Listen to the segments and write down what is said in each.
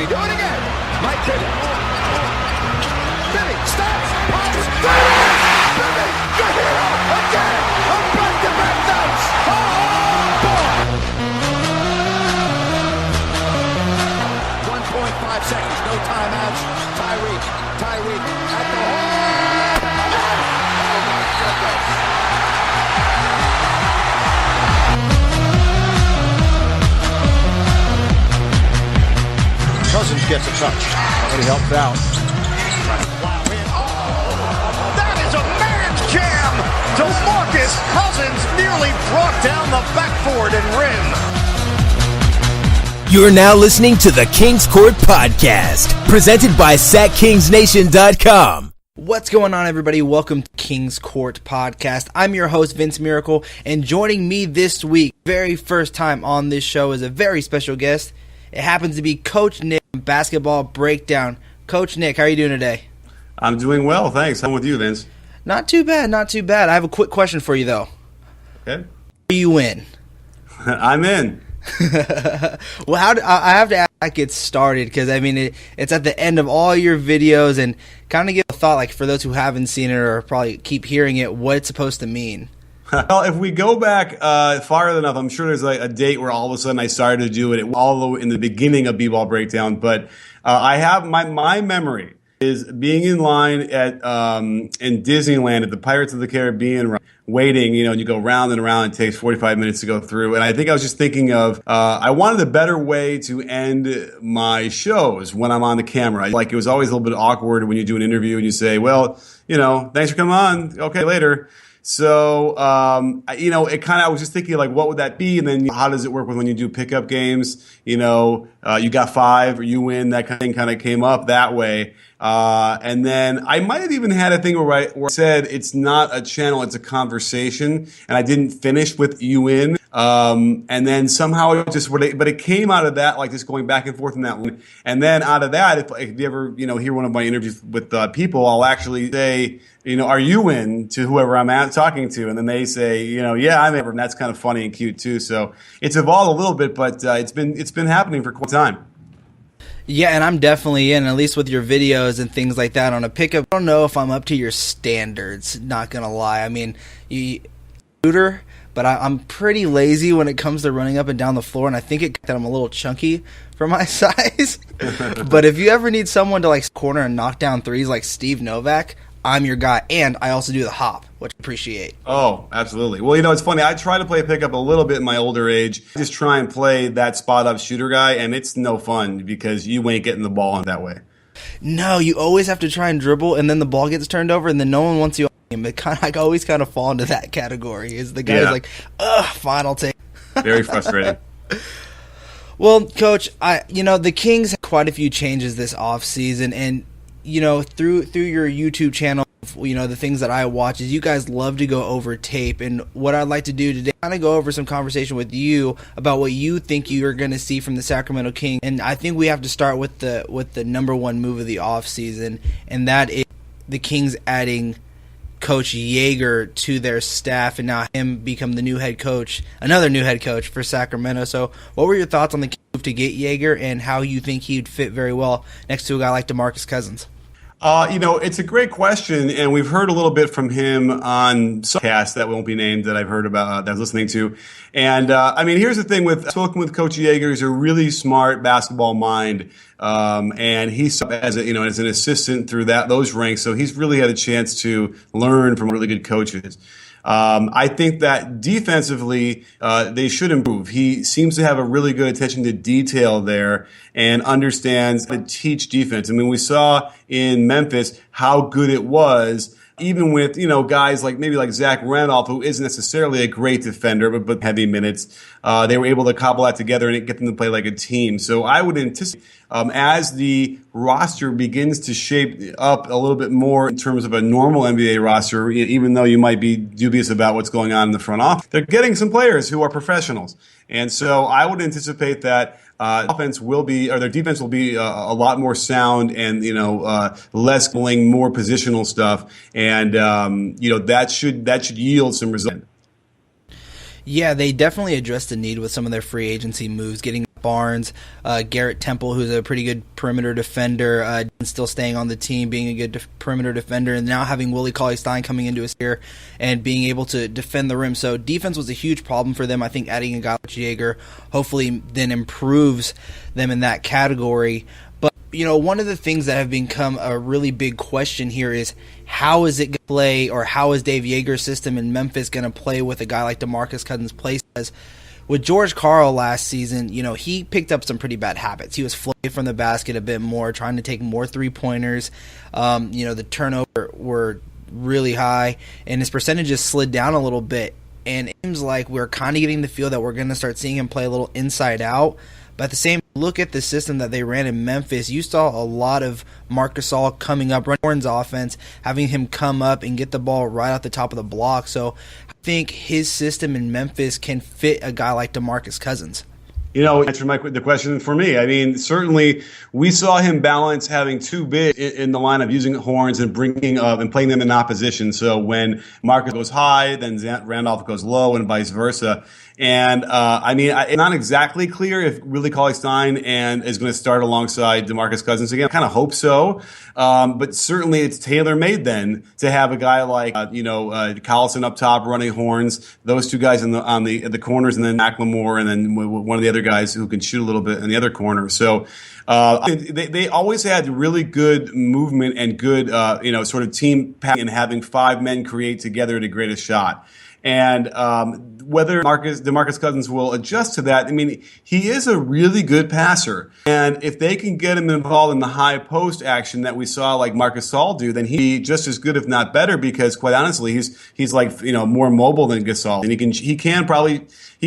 he do it again? Might take it. Billy stops, pops, Billy, the hero, again, a back-to-back nights. Oh, boy. 1.5 seconds, no timeouts. Tyreek at the hole. Oh, my goodness. Cousins gets a touch, but he helped out. That is a man's jam! DeMarcus Cousins nearly brought down the backboard and rim. You're now listening to the Kings Court Podcast, presented by SacKingsNation.com. What's going on, everybody? Welcome to Kings Court Podcast. I'm your host, Vince Miracle, and joining me this week, very first time on this show, is a very special guest. It happens to be Coach Nick from Basketball Breakdown. Coach Nick, how are you doing today? I'm doing well, thanks. How with you, Vince? Not too bad, not too bad. I have a quick question for you, though. Okay. Do you win? I'm in. Well, I have to ask how it gets started, because, I mean, it's at the end of all your videos, and kind of give a thought, like, for those who haven't seen it or probably keep hearing it, what it's supposed to mean. Well, if we go back far enough, I'm sure there's like a date where all of a sudden I started to do it all in the beginning of B-Ball Breakdown. But I have my memory is being in line at in Disneyland at the Pirates of the Caribbean, waiting. You know, and you go round and around. It takes 45 minutes to go through. And I think I was just thinking of I wanted a better way to end my shows when I'm on the camera. Like, it was always a little bit awkward when you do an interview and you say, "Well, you know, thanks for coming on. Okay, later." So, you know, I was just thinking, like, what would that be? And then how does it work when you do pickup games? You know, you got 5 or you win, that kind of thing kind of came up that way. And then I might have even had a thing where I said it's not a channel, it's a conversation. And I didn't finish with you win. And then somehow it came out of that, like just going back and forth in that one. And then out of that, if you ever, you know, hear one of my interviews with people, I'll actually say, you know, are you in to whoever I'm talking to? And then they say, you know, yeah, I'm in. And that's kind of funny and cute too. So it's evolved a little bit, but it's been happening for quite some time. Yeah, and I'm definitely in, at least with your videos and things like that on a pickup. I don't know if I'm up to your standards, not going to lie. I mean, shooter, but I'm pretty lazy when it comes to running up and down the floor, and I think that I'm a little chunky for my size. But if you ever need someone to, like, corner and knock down threes like Steve Novak, I'm your guy. And I also do the hop, which I appreciate. Oh, absolutely. Well, you know, it's funny. I try to play pickup a little bit in my older age. I just try and play that spot-up shooter guy, and it's no fun because you ain't getting the ball in that way. No, you always have to try and dribble, and then the ball gets turned over, and then no one wants you on the team. I always kind of fall into that category. Is the guy who's like, fine, I'll take it. Very frustrating. Well, Coach, the Kings had quite a few changes this offseason, and you know, through your YouTube channel, you know, the things that I watch is you guys love to go over tape. And what I'd like to do today, kind of go over some conversation with you about what you think you're going to see from the Sacramento Kings. And I think we have to start with the number one move of the offseason, and that is the Kings adding Coach Joerger to their staff, and now him become the new head coach, another new head coach for Sacramento. So what were your thoughts on the move to get Joerger and how you think he'd fit very well next to a guy like DeMarcus Cousins? You know, it's a great question, and we've heard a little bit from him on some cast that won't be named that I've heard about, that I was listening to. And, I mean, here's the thing I've spoken with Coach Joerger. He's a really smart basketball mind. And he's as an assistant through those ranks. So he's really had a chance to learn from really good coaches. I think that defensively, they should improve. He seems to have a really good attention to detail there and understands how to teach defense. I mean, we saw in Memphis how good it was, even with, you know, guys like maybe like Zach Randolph, who isn't necessarily a great defender, but heavy minutes. They were able to cobble that together and get them to play like a team. So I would anticipate, as the roster begins to shape up a little bit more in terms of a normal NBA roster, even though you might be dubious about what's going on in the front office, they're getting some players who are professionals. And so I would anticipate that their defense will be a lot more sound and, you know, less playing more positional stuff. And, you know, that should yield some results. Yeah, they definitely addressed the need with some of their free agency moves, getting Barnes, Garrett Temple, who's a pretty good perimeter defender, still staying on the team, being a good perimeter defender, and now having Willie Cauley-Stein coming into his year and being able to defend the rim. So defense was a huge problem for them. I think adding a guy like Jaeger hopefully then improves them in that category. But, one of the things that have become a really big question here is how is it going to play, or how is Dave Yeager's system in Memphis going to play with a guy like DeMarcus Cousins plays? With George Karl last season, he picked up some pretty bad habits. He was floating from the basket a bit more, trying to take more three-pointers. The turnover were really high, and his percentages slid down a little bit. And it seems like we're kind of getting the feel that we're going to start seeing him play a little inside out. But at the same look at the system that they ran in Memphis, you saw a lot of Marc Gasol coming up, running Horn's offense, having him come up and get the ball right off the top of the block. So I think his system in Memphis can fit a guy like DeMarcus Cousins. Answer the question for me. I mean, certainly we saw him balance having two bigs in the lineup, using horns and bringing up and playing them in opposition. So when Marcus goes high, then Randolph goes low, and vice versa. And it's not exactly clear if Willie Cauley-Stein is going to start alongside DeMarcus Cousins again. I kind of hope so, but certainly it's tailor-made then to have a guy like Collison up top running horns, those two guys on the corners, and then McLemore, and then one of the other guys who can shoot a little bit in the other corner. So they always had really good movement and good sort of team passing and having five men create together to create a shot. And whether DeMarcus Cousins will adjust to that, he is a really good passer. And if they can get him involved in the high post action that we saw like Marc Gasol do, then he'd be just as good, if not better, because quite honestly, he's like, more mobile than Gasol. And he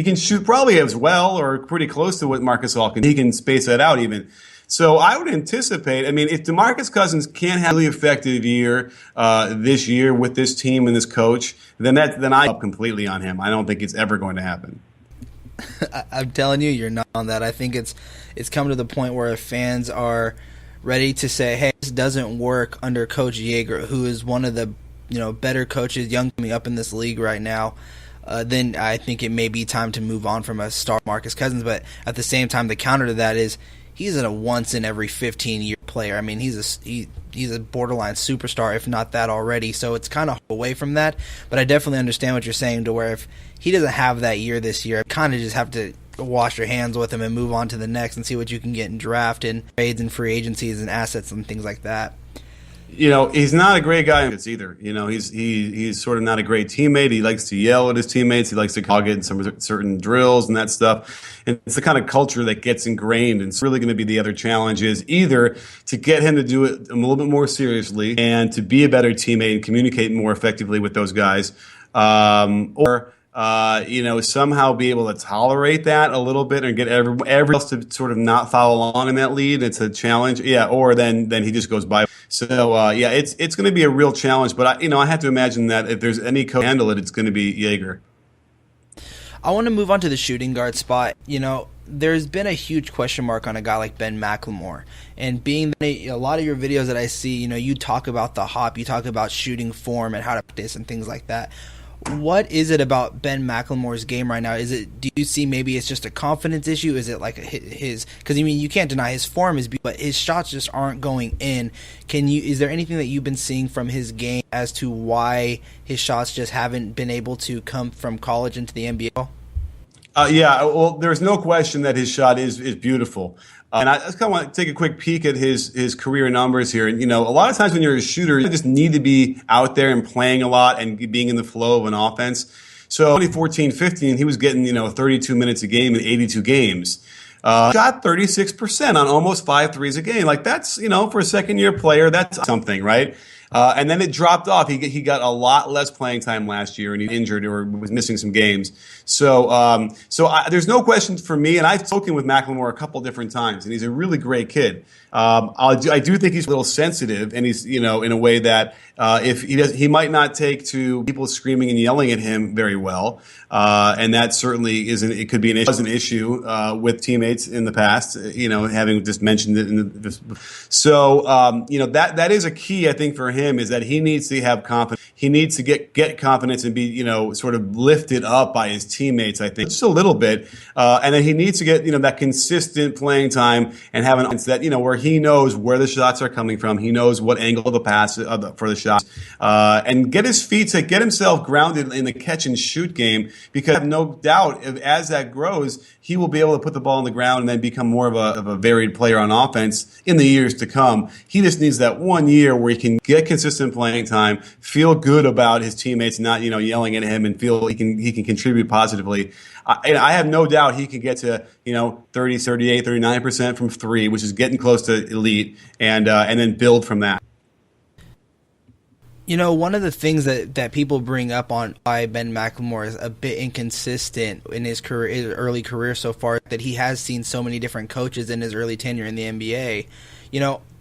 can shoot probably as well, or pretty close to what Marc Gasol can. He can space that out even. So I would anticipate, if DeMarcus Cousins can't have a really effective year this year with this team and this coach, then I up completely on him. I don't think it's ever going to happen. I'm telling you, you're not on that. I think it's come to the point where fans are ready to say, hey, this doesn't work under Coach Yeager, who is one of the better coaches young coming up in this league right now. Then I think it may be time to move on from a star Marcus Cousins. But at the same time, the counter to that is, he's a once in every 15-year player. He's a borderline superstar, if not that already. So it's kind of away from that. But I definitely understand what you're saying, to where if he doesn't have that year this year, kind of just have to wash your hands with him and move on to the next and see what you can get in draft and trades and free agencies and assets and things like that. He's not a great guy either. He's sort of not a great teammate. He likes to yell at his teammates. He likes to hog it in some certain drills and that stuff. And it's the kind of culture that gets ingrained. And it's really going to be the other challenge is either to get him to do it a little bit more seriously and to be a better teammate and communicate more effectively with those guys, or somehow be able to tolerate that a little bit and get everyone else to sort of not follow along in that lead. It's a challenge. Yeah. Or then he just goes by. So, it's going to be a real challenge. But, I have to imagine that if there's any coach to handle it, it's going to be Yeager. I want to move on to the shooting guard spot. There's been a huge question mark on a guy like Ben McLemore. And being a lot of your videos that I see, you talk about the hop, you talk about shooting form and how to practice and things like that. What is it about Ben McLemore's game right now? Do you see maybe it's just a confidence issue? Is it like because you can't deny his form is, but his shots just aren't going in. Is there anything that you've been seeing from his game as to why his shots just haven't been able to come from college into the NBA? Well, there's no question that his shot is beautiful. And I just kind of want to take a quick peek at his career numbers here. And, a lot of times when you're a shooter, you just need to be out there and playing a lot and being in the flow of an offense. So 2014-15, he was getting, 32 minutes a game in 82 games. Shot 36% on almost 5 threes a game. Like that's, for a second-year player, that's something, right? And then it dropped off. He got a lot less playing time last year, and he injured or was missing some games. So there's no question for me, and I've spoken with McLemore a couple different times, and he's a really great kid. I do think he's a little sensitive, and he's in a way that if he might not take to people screaming and yelling at him very well, and that certainly it could be an issue with teammates in the past. Having just mentioned it that is a key, I think, for him him is that he needs to have confidence. He needs to get confidence and be, sort of lifted up by his teammates, I think, just a little bit. And then he needs to get, that consistent playing time and have an that, where he knows where the shots are coming from. He knows what angle of the pass for the shots, and get his feet to get himself grounded in the catch and shoot game, because I have no doubt as that grows, he will be able to put the ball on the ground and then become more of a varied player on offense in the years to come. He just needs that 1 year where he can get consistent playing time, feel good about his teammates not, yelling at him, and feel he can contribute positively. I have no doubt he can get to, 30, 38, 39% from three, which is getting close to elite, and then build from that. One of the things that people bring up on why Ben McLemore is a bit inconsistent in his career, his early career so far, that he has seen so many different coaches in his early tenure in the NBA.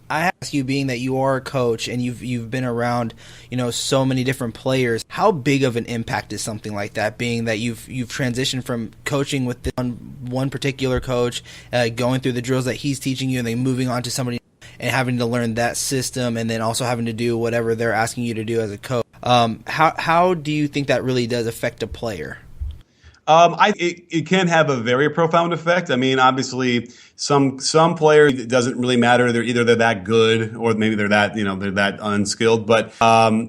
I ask you, being that you are a coach and you've been around, so many different players, how big of an impact is something like that, being that you've transitioned from coaching with one particular coach, going through the drills that he's teaching you, and then moving on to somebody and having to learn that system, and then also having to do whatever they're asking you to do as a coach. How do you think that really does affect a player? It can have a very profound effect. I mean, obviously, some players, it doesn't really matter. They're that good, or maybe they're that unskilled. But I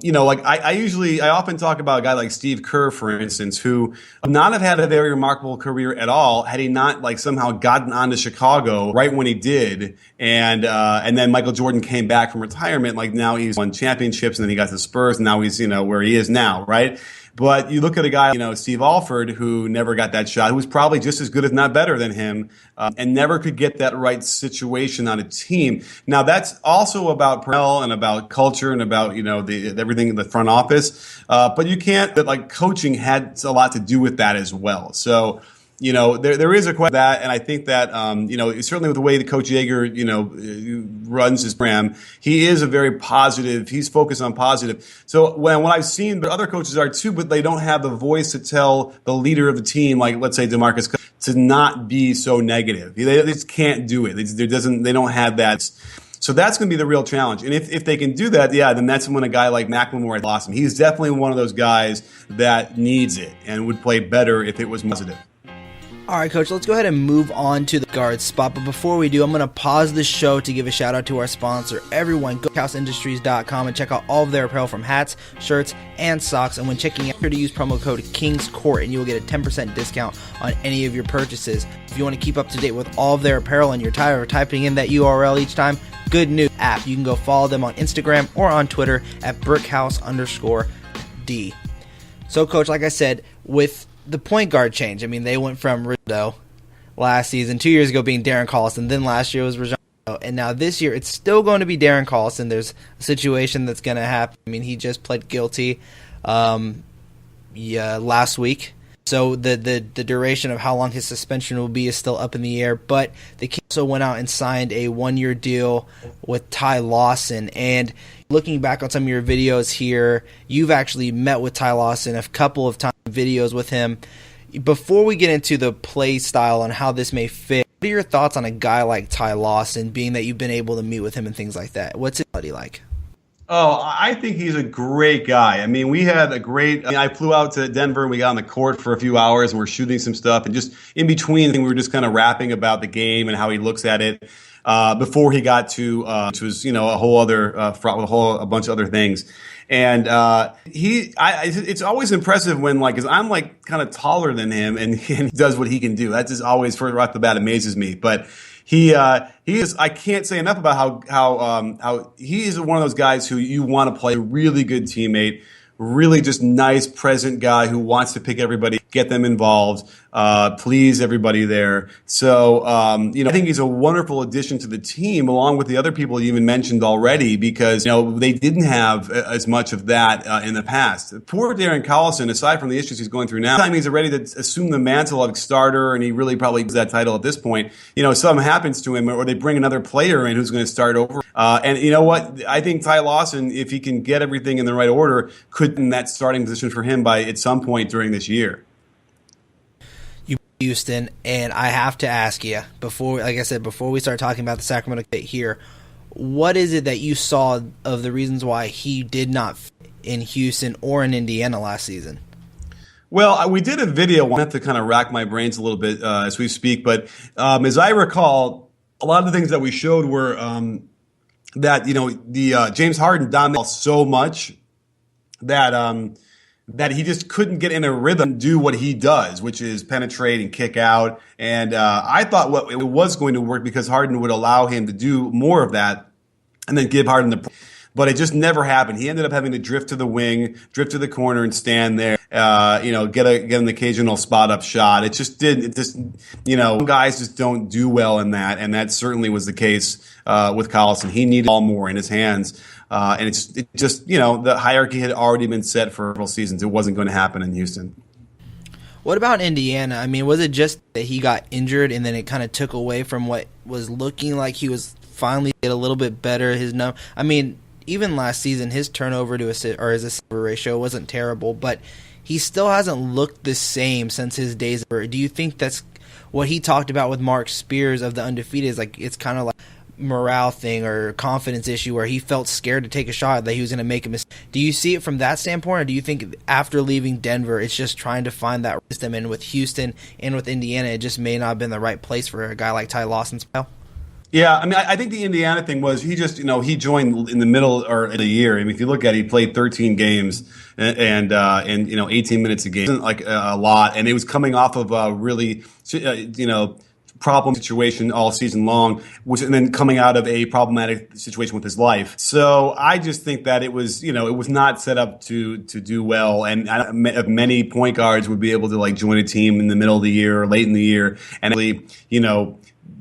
often talk about a guy like Steve Kerr, for instance, who would not have had a very remarkable career at all had he not somehow gotten onto Chicago right when he did, and then Michael Jordan came back from retirement. Now he's won championships, and then he got to Spurs, and now he's where he is now, right? But you look at a guy, Steve Alford, who never got that shot, who was probably just as good, if not better than him, and never could get that right situation on a team. Now, that's also about personnel and about culture and about, everything in the front office. But you can't, coaching had a lot to do with that as well. So, there is a question that, and I think that, certainly with the way that Coach Yeager, runs his program, he is a very positive, he's focused on positive. So when I've seen, but other coaches are too, but they don't have the voice to tell the leader of the team, like let's say DeMarcus, to not be so negative. They just can't do it. They don't have that. So that's going to be the real challenge. And if they can do that, then that's when a guy like McLemore blossom. He's definitely one of those guys that needs it and would play better if it was positive. All right, Coach, let's go ahead and move on to the guard spot. But before we do, I'm going to pause the show to give a shout out to our sponsor. Everyone, go to houseindustries.com and check out all of their apparel, from hats, shirts, and socks. And when checking out, be sure to use promo code KINGSCOURT and you will get a 10% discount on any of your purchases. If you want to keep up to date with all of their apparel and you're tired of typing in that URL each time, good news, app. You can go follow them on Instagram or on Twitter at brickhouse_D. So, Coach, like I said, with the point guard change, they went from Rizzo last season, 2 years ago being Darren Collison, then last year was Rajon, and now this year it's still going to be Darren Collison. There's a situation that's going to happen. He just pled guilty last week, so the duration of how long his suspension will be is still up in the air. But the Kings also went out and signed a 1-year deal with Ty Lawson. And looking back on some of your videos here, you've actually met with Ty Lawson a couple of times, videos with him. Before we get into the play style and how this may fit, what are your thoughts on a guy like Ty Lawson, being that you've been able to meet with him and things like that? What's his buddy like? Oh, I think he's a great guy. We had a great, I flew out to Denver and we got on the court for a few hours and we're shooting some stuff, and just in between we were just kind of rapping about the game and how he looks at it. Before he got to, which was, a whole other, a bunch of other things. And, it's always impressive when, cause I'm kind of taller than him and he does what he can do. That just always, right off the bat, amazes me. But he is, I can't say enough about how he is one of those guys who you want to play, a really good teammate, really just nice, present guy who wants to pick everybody, get them involved, please everybody there. So, I think he's a wonderful addition to the team, along with the other people you even mentioned already, because, they didn't have as much of that in the past. Poor Darren Collison, aside from the issues he's going through now, time he's ready to assume the mantle of starter, and he really probably has that title at this point. Something happens to him, or they bring another player in who's going to start over. And you know what? I think Ty Lawson, if he can get everything in the right order, could in that starting position for him by at some point during this year. Houston, and I have to ask you before we start talking about the Sacramento Kings here, what is it that you saw of the reasons why he did not fit in Houston or in Indiana last season? Well, we did a video. I have to kind of rack my brains a little bit as we speak. But as I recall, a lot of the things that we showed were that, the James Harden dominated so much that that he just couldn't get in a rhythm and do what he does, which is penetrate and kick out. And I thought it was going to work because Harden would allow him to do more of that and then give Harden the. But it just never happened. He ended up having to drift to the wing, drift to the corner, and stand there. Get an occasional spot up shot. It just didn't. It just, guys just don't do well in that, and that certainly was the case with Collison. He needed all more in his hands, and it just the hierarchy had already been set for several seasons. It wasn't going to happen in Houston. What about Indiana? I mean, was it just that he got injured and then it kind of took away from what was looking like he was finally get a little bit better? Even last season, his turnover to assist or his assist ratio wasn't terrible, but he still hasn't looked the same since his days. Do you think that's what he talked about with Mark Spears of the Undefeated? Is like it's kind of like morale thing or confidence issue where he felt scared to take a shot that he was going to make a mistake. Do you see it from that standpoint, or do you think after leaving Denver, it's just trying to find that system? And with Houston and with Indiana, it just may not have been the right place for a guy like Ty Lawson's style? Yeah, I think the Indiana thing was he just, he joined in the middle or in the year. If you look at it, he played 13 games and 18 minutes a game, isn't like a lot. And it was coming off of a really, problem situation all season long, and then coming out of a problematic situation with his life. So I just think that it was, it was not set up to do well. And many point guards would be able to join a team in the middle of the year or late in the year and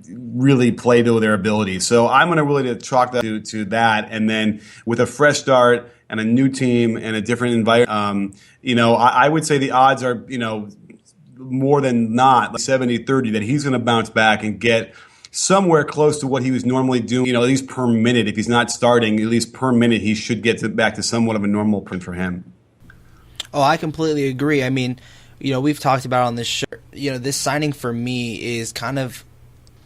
really play to their ability. So I'm going to really chalk that to that. And then with a fresh start and a new team and a different environment, I would say the odds are, more than not, 70-30, that he's going to bounce back and get somewhere close to what he was normally doing, at least per minute. If he's not starting, at least per minute, he should get back to somewhat of a normal print for him. Oh, I completely agree. I mean, we've talked about on this show, this signing for me is kind of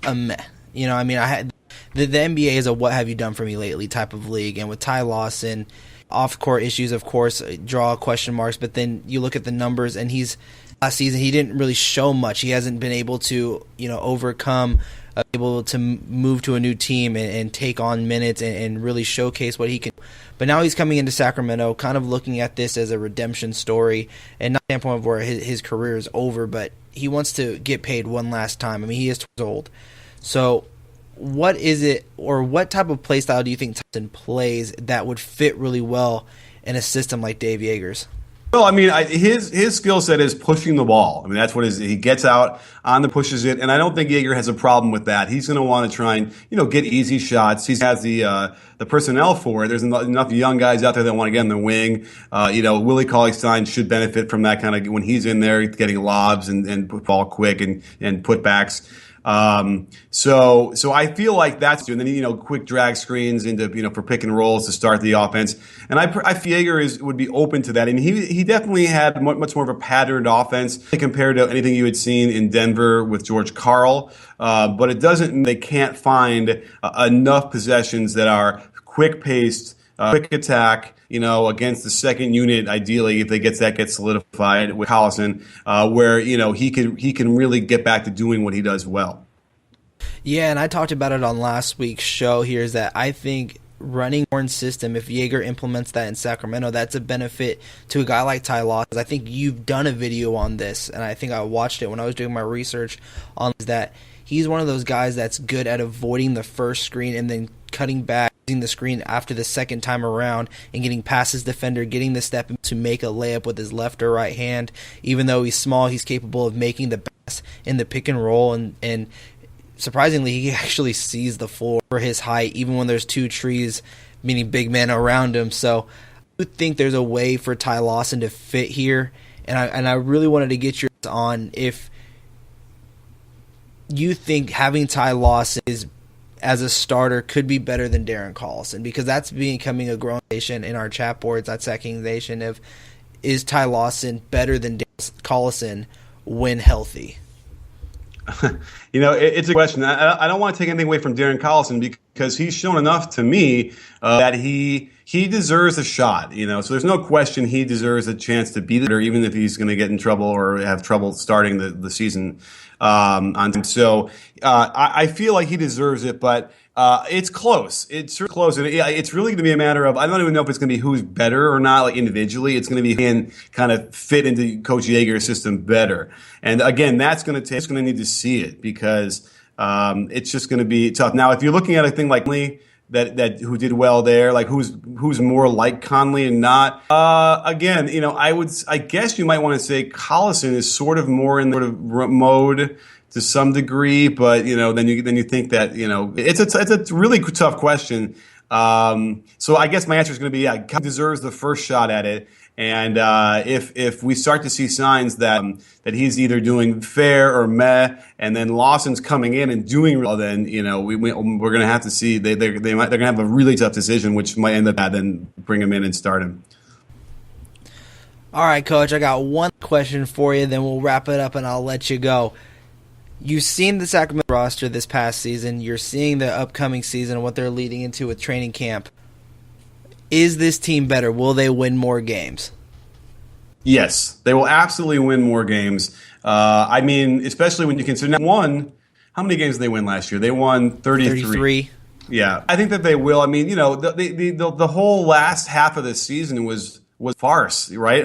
a meh. I had the NBA is a what have you done for me lately type of league, and with Ty Lawson, off-court issues, of course, draw question marks, but then you look at the numbers, and last season he didn't really show much. He hasn't been able to, overcome, able to move to a new team and take on minutes and really showcase what he can. But now he's coming into Sacramento, kind of looking at this as a redemption story, and not the standpoint of where his career is over, but he wants to get paid one last time. I mean, he is 20 years old. So what is it, or what type of play style do you think Tyson plays that would fit really well in a system like Dave Yeager's? Well, his skill set is pushing the ball. That's what he gets out on the pushes it, and I don't think Yeager has a problem with that. He's going to want to try and get easy shots. He has the personnel for it. There's enough young guys out there that want to get in the wing. Willie Cauley-Stein should benefit from that kind of when he's in there getting lobs and put ball quick and putbacks. So I feel like that's, and then, quick drag screens into, for pick and rolls to start the offense. And I feel Yeager would be open to that. And he definitely had much more of a patterned offense compared to anything you had seen in Denver with George Karl. But it doesn't mean they can't find enough possessions that are quick paced, quick attack, against the second unit, ideally, if they get solidified with Collison, where, he can really get back to doing what he does well. Yeah, and I talked about it on last week's show here, is that I think running Horn's system, if Yeager implements that in Sacramento, that's a benefit to a guy like Ty Lawson. I think you've done a video on this, and I think I watched it when I was doing my research on that. He's one of those guys that's good at avoiding the first screen and then cutting back, using the screen after the second time around and getting past his defender, getting the step to make a layup with his left or right hand. Even though he's small, he's capable of making the pass in the pick and roll, and surprisingly, he actually sees the floor for his height, even when there's two trees, meaning big men around him. So I do think there's a way for Ty Lawson to fit here, and I really wanted to get your thoughts on if you think having Ty Lawson as a starter could be better than Darren Collison, because that's becoming a growing nation in our chat boards at Sac Kings Nation of, is Ty Lawson better than Darren Collison when healthy? It's a question. I don't want to take anything away from Darren Collison because he's shown enough to me that he deserves a shot. So there's no question he deserves a chance to be there, even if he's going to get in trouble or have trouble starting the season. I feel like he deserves it, but it's close. It's close, and it's really going to be a matter of I don't even know if it's going to be who's better or not, like individually. It's going to be can kind of fit into Coach Yeager's system better, and again, that's going to need to see it because it's just going to be tough. Now, if you're looking at a thing like Lee, that who did well there, like who's more like Conley and not. Again, I guess you might want to say Collison is sort of more in the sort of mode to some degree, but then you think that it's a really tough question. So I guess my answer is going to be Collison deserves the first shot at it. And if we start to see signs that he's either doing fair or meh, and then Lawson's coming in and doing well, then we're going to have to see they're going to have a really tough decision, which might end up then bring him in and start him. All right, Coach, I got one question for you, then we'll wrap it up and I'll let you go. You've seen the Sacramento roster this past season. You're seeing the upcoming season and what they're leading into with training camp. Is this team better? Will they win more games? Yes, they will absolutely win more games. Especially when you consider how many games did they win last year? They won 33. Yeah, I think that they will. The whole last half of the season was farce, right?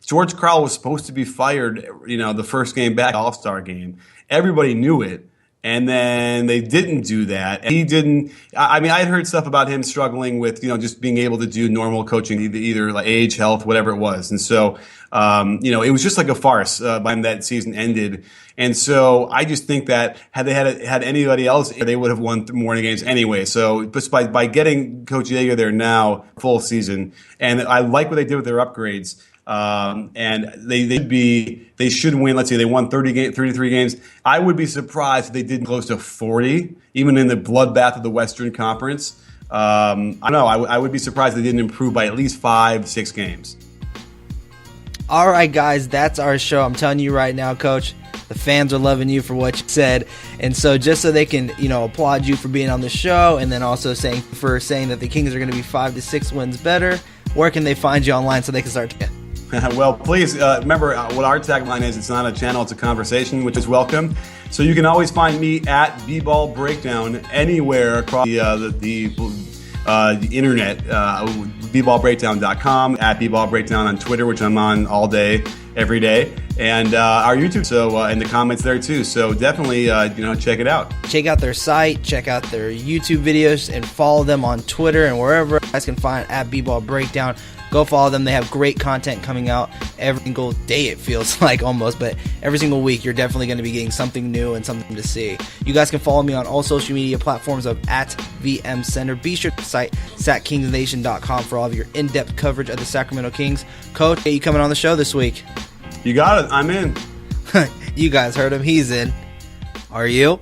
George Karl was supposed to be fired, the first game back, All-Star game. Everybody knew it. And then they didn't do that. And he didn't. I had heard stuff about him struggling with, just being able to do normal coaching, either like age, health, whatever it was. And so, it was just like a farce by the time that season ended. And so I just think that had they had anybody else, they would have won more games anyway. So just by getting Coach Yeager there now, full season, and I like what they did with their upgrades. And they should win. Let's say they won 33 games. I would be surprised if they didn't close to 40, even in the bloodbath of the Western Conference. I don't know. I would be surprised if they didn't improve by at least 5-6 games. All right, guys, that's our show. I'm telling you right now, Coach, the fans are loving you for what you said. And so just so they can, applaud you for being on the show and then also saying that the Kings are going to be 5 to 6 wins better, where can they find you online so they can start to Well, please remember what our tagline is. It's not a channel, it's a conversation, which is welcome. So you can always find me at BBALL BREAKDOwn anywhere across the internet, bballbreakdown.com, at BBALLBreakdown on Twitter, which I'm on all day, every day, and our YouTube. So in the comments there too. So definitely, check it out. check out their site, check out their YouTube videos, and follow them on Twitter and wherever you guys can find at BBALL BREAKDOwn. Go follow them. They have great content coming out every single day, it feels like almost, but every single week you're definitely going to be getting something new and something to see. You guys can follow me on all social media platforms of at VM Center. Be sure to site SacKingsNation.com for all of your in-depth coverage of the Sacramento Kings. Coach, you coming on the show this week? You got it. I'm in. You guys heard him. He's in. Are you?